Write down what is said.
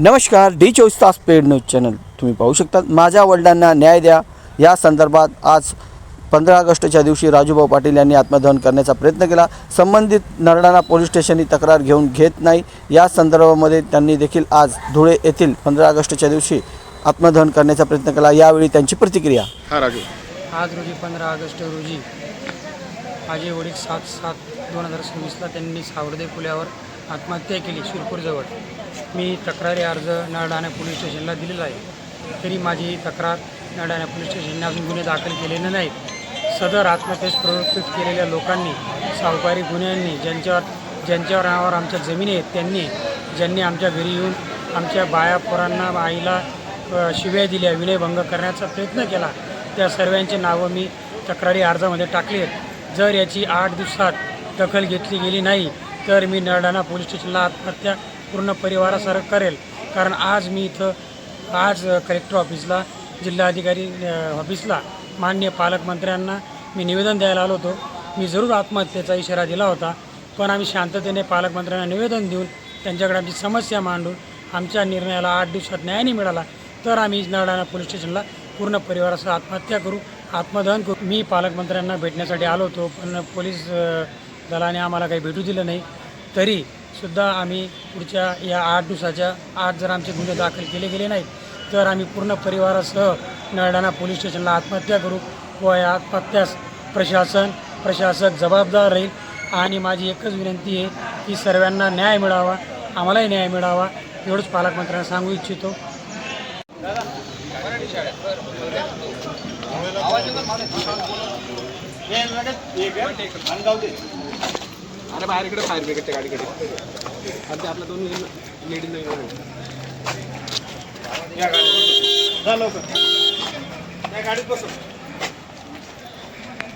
नमस्कार, डी24 तास paid news channel तुम्ही पाहू शकता। माझ्या वडिलांना न्याय द्या या संदर्भात आज 15 ऑगस्टच्या दिवशी राजूभाऊ पाटील यांनी आत्मदहन करण्याचा प्रयत्न केला। संबंधित नरडाणा पोलीस स्टेशननी तक्रार घेत नाही या संदर्भामध्ये त्यांनी देखील आज धुळे येथील 15 ऑगस्टच्या दिवशी आत्मदहन करण्याचा प्रयत्न केला। यावेळी त्यांची प्रतिक्रिया। राजू, आज रोजी 15 ऑगस्ट रोजी माझे वडील 7/7/2026ला त्यांनी सावर्डे पुलावर आत्महत्या केली शिरपूरजवळ। मी तक्रारी अर्ज नरडाणा पोलीस स्टेशनला दिलेला आहे, तरी माझी ही तक्रार नरडाणा पोलीस स्टेशनने अजून गुन्हे दाखल केलेले नाहीत। सदर आत्महत्येस प्रवृत्त केलेल्या लोकांनी, सावकारी गुन्ह्यांनी, ज्यांच्यावर नावावर आमच्या जमिनी आहेत, ज्यांनी आमच्या घरी येऊन आमच्या बाया पोरांना आईला शिव्या दिल्या, विनयभंग करण्याचा प्रयत्न केला, त्या सर्वांची नावं मी तक्रारी अर्जामध्ये टाकली आहेत। जर याची 8 दिवसात दखल घेतली गेली नाही तर मी नरडाणा पोलीस स्टेशनला आत्महत्या पूर्ण परिवारासह करेल। कारण आज मी इथं कलेक्टर ऑफिसला, जिल्हाधिकारी ऑफिसला माननीय पालकमंत्र्यांना मी निवेदन द्यायला आलो होतो। मी जरूर आत्महत्येचा इशारा दिला होता, पण आम्ही शांततेने पालकमंत्र्यांना निवेदन देऊन त्यांच्याकडे आमची समस्या मांडून आमच्या निर्णयाला 8 दिवसात न्याय नाही मिळाला तर आम्ही नरडाणा पोलीस स्टेशनला पूर्ण परिवारासह आत्महत्या करू, आत्मदहन करू। मी पालकमंत्र्यांना भेटण्यासाठी आलो होतो, पण पोलीस दलाने आम्हाला काही भेटू दिलं नाही। तरीसुद्धा आम्ही पुढच्या या 8 दिवसाच्या आत जर आमचे गुन्हे दाखल केले गेले नाहीत तर आम्ही पूर्ण परिवारासह नरडाणा पोलीस स्टेशनला आत्महत्या करू व या आत्महत्यास प्रशासक जबाबदार राहील। आणि माझी एकच विनंती आहे की सर्वांना न्याय मिळावा, आम्हालाही न्याय मिळावा, एवढंच पालकमंत्र्यांना सांगू इच्छितो। अरे बाहेर इकडे फायर ब्रिगेडच्या गाडीकडे आणि आपल्या 2 लेडीज नाही या गाडीत बसू.